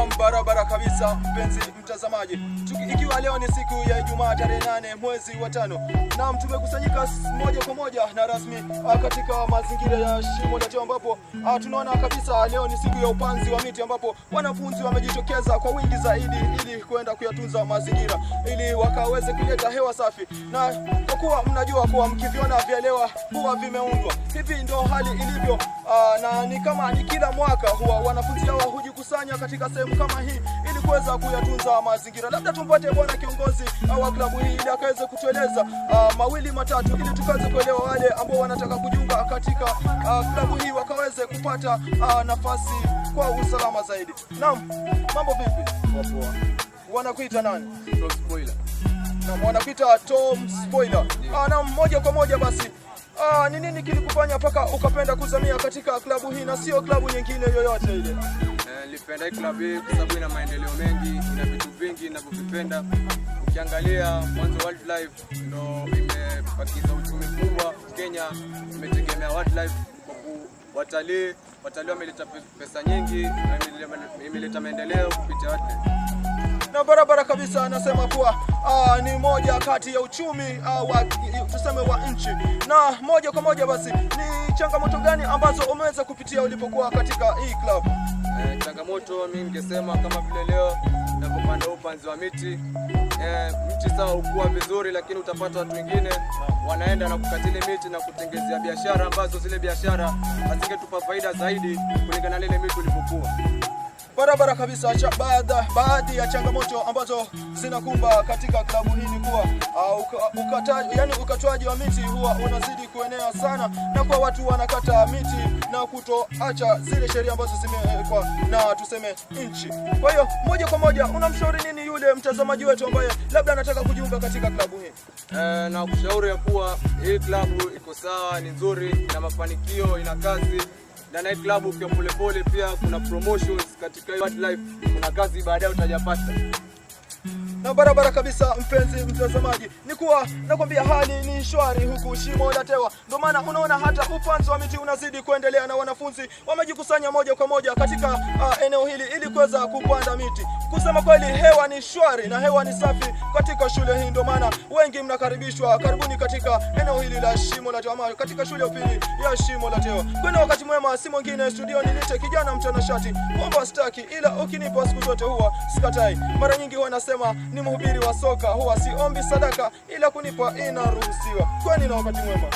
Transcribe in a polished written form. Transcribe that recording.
Na barabara kabisa mpenzi mtazamaji. Ikiwa leo ni siku ya Ijumaa tarehe 8 mwezi wa 5. Na tumekusanyika moja kwa moja na rasmi katika mazingira ya Shimo la Tewa ambapo tunaona kabisa leo ni siku ya upanzi wa miti ambapo wanafunzi wamejitokeza kwa wingi zaidi ili kwenda kuyatunza mazingira ili wakaweze kuleta hewa safi. Na kwa kuwa mnajua kuwa mkiviona vyalewa huwa vimeundwa. Hivi ndio hali ilivyo na ni kama ni kila mwaka huwa wanafunzi hao hujikusanya katika sehemu kama hii ili kuweza kuyatunza mazingira. Labda tumpate bwana kiongozi wa klabu hii ili akaweze kutueleza mawili matatu ili tukaweze kuelewa wale ambao wanataka kujiunga katika klabu hii wakaweze kupata nafasi kwa usalama zaidi. Naam, mambo vipi? Poa. Wanakuita nani? Tom Spoiler. Naam, wanakuita Tom Spoiler. Na moja kwa moja basi ni nini kilikufanya mpaka ukapenda kuzamia katika klabu hii na sio klabu nyingine yoyote ile? Nilipenda hii klabu hii kwa sababu ina maendeleo mengi, ina vitu vingi ninavyovipenda. Ukiangalia mwanzo wildlife ndio imepakiza uchumi mkubwa Kenya, imetegemea wildlife kwa watalii wameleta pesa nyingi na imeleta maendeleo kupitia wildlife. Na barabara kabisa anasema kuwa ni moja kati ya uchumi tuseme wa nchi. Na moja kwa moja basi ni changamoto gani ambazo umeweza kupitia ulipokuwa katika hii club? Changamoto mimi ningesema kama vile leo ninapopanda upanzi wa miti, mti sawa hukua vizuri lakini utapata watu wengine wanaenda na kukatili miti na kutengezea biashara ambazo zile biashara hazingetupa faida zaidi kulingana na ile miti ilipokuwa. Barabara kabisa. Baadhi ya changamoto ambazo zinakumba katika klabu hii ni kuwa ukataji wa miti huwa unazidi kuenea sana na kwa watu wanakata miti na kutoacha zile sheria ambazo zimewekwa na tuseme nchi. Kwa hiyo moja kwa moja unamshauri nini yule mtazamaji wetu ambaye labda anataka kujiunga katika klabu hii? Na kushauri ya kuwa hii klabu iko sawa, ni nzuri, ina mafanikio, ina kazi. Na hii klabu kwa polepole pia kuna promotions katika wildlife, kuna kazi baadaye utajapata. Na barabara kabisa mpenzi mtazamaji, ni kuwa nakwambia hali ni shwari huku Shimo la Tewa. Ndio maana unaona hata upanzi wa miti unazidi kuendelea na wanafunzi wamejikusanya moja kwa moja katika eneo hili ili kuweza kupanda miti. Kusema kweli hewa ni shwari na hewa ni safi katika shule hii, ndio maana wengi mnakaribishwa. Karibuni katika eneo hili la Shimo la Tewa, katika shule ya upili ya Shimo la Tewa. Kwa wakati mwema, si mwingine studio nilete kijana mtanashati. Kuomba staki ila ukinipa siku zote huwa sikatai. Mara nyingi wanasema ni mhubiri wa soka huwa siombi sadaka ila kunipa inaruhusiwa. Kwani na wakati mwema.